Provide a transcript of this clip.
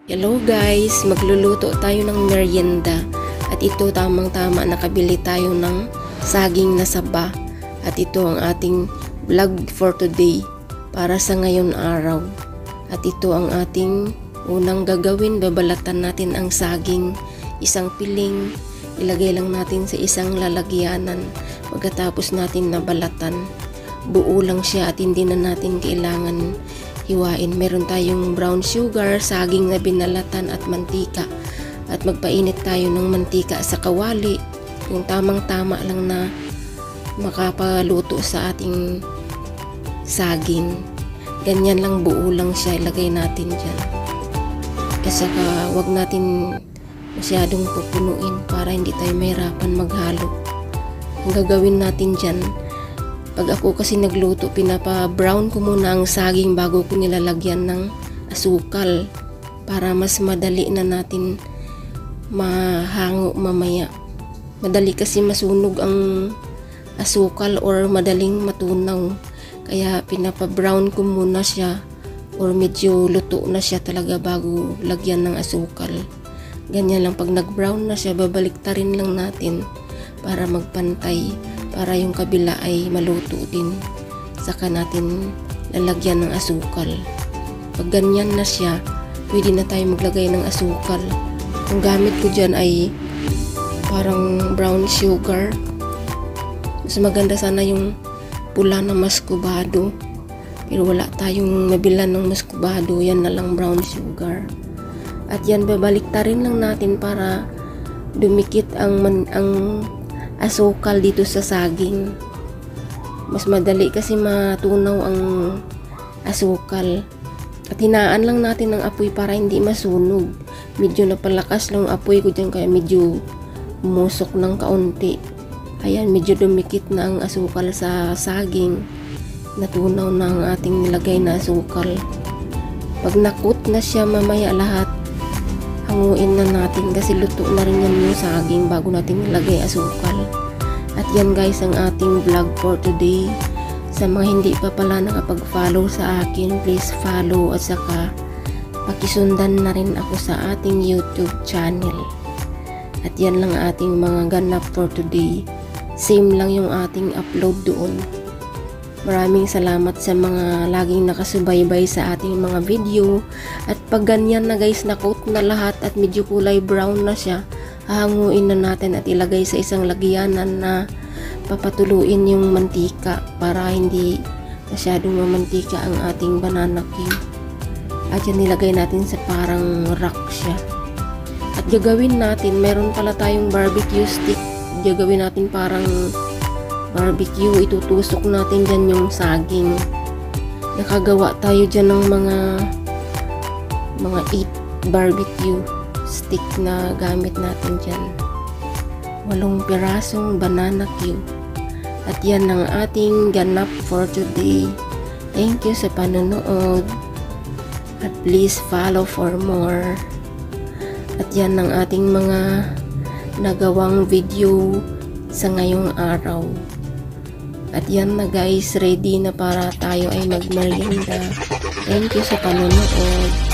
Hello guys, magluluto tayo ng merienda at ito tamang-tama nakabili tayo ng saging na saba at ito ang ating vlog for today para sa ngayon araw. At ito ang ating unang gagawin, babalatan natin ang saging, isang piling, ilagay lang natin sa isang lalagyanan. Pagkatapos natin nabalatan, buo lang siya at hindi na natin kailangan hiwain. Meron tayong brown sugar, saging na binalatan at mantika. At magpainit tayo ng mantika sa kawali, yung tamang-tama lang na makapaluto sa ating saging. Ganyan lang, buo lang siya, ilagay natin dyan. Kasi wag natin masyadong pupunuin para hindi tayo mahirapan maghalo. Ang gagawin natin dyan, pag ako kasi nagluto, pinapa-brown ko muna ang saging bago ko nilalagyan ng asukal para mas madali na natin mahango mamaya. Madali kasi masunog ang asukal or madaling matunaw. Kaya pinapa-brown ko muna siya or medyo luto na siya talaga bago lagyan ng asukal. Ganyan lang, pag nag-brown na siya, babaliktarin lang natin para magpantay, para yung kabila ay maluto din. Saka natin lalagyan ng asukal. Pag ganyan na siya, pwede na tayo maglagay ng asukal. Ang gamit ko dyan ay parang brown sugar. Mas maganda sana yung pula na muscovado, pero wala tayong nabilan ng muscovado. Yan na lang, brown sugar. At yan, babaliktarin lang natin para dumikit ang asukal dito sa saging. Mas madali kasi matunaw ang asukal. At hinaan lang natin ang apoy para hindi masunog. Medyo napalakas lang ang apoy ko dyan, kaya medyo umusok ng kaunti. Ayan, medyo dumikit na ang asukal sa saging. Natunaw na ang ating nilagay na asukal. Pag nakut na siya mamaya lahat, hanguin na natin kasi luto na rin yan yung saging bago natin ilagay asukal. At yan guys ang ating vlog for today. Sa mga hindi pa pala nakapag-follow sa akin, please follow at saka pakisundan na rin ako sa ating YouTube channel. At yan lang ating mga ganap for today. Same lang yung ating upload doon. Maraming salamat sa mga laging nakasubaybay sa ating mga video. At pag ganyan na guys, na-coat na lahat at medyo kulay brown na siya, hahanguin na natin at ilagay sa isang lagyanan na papatuluin yung mantika para hindi masyadong mamantika ang ating banana cue. At yan, nilagay natin sa parang rack siya. At gagawin natin, meron pala tayong barbecue stick. Gagawin natin parang barbecue, itutusok natin dyan yung saging. Nakagawa tayo dyan ng mga 8 barbecue stick na gamit natin dyan. 8 pirasong banana cue. At yan ang ating ganap for today. Thank you sa panonood. At please follow for more. At yan ang ating mga nagawang video sa ngayong araw. At yan na guys, ready na para tayo ay magmerienda. Thank you sa panonood.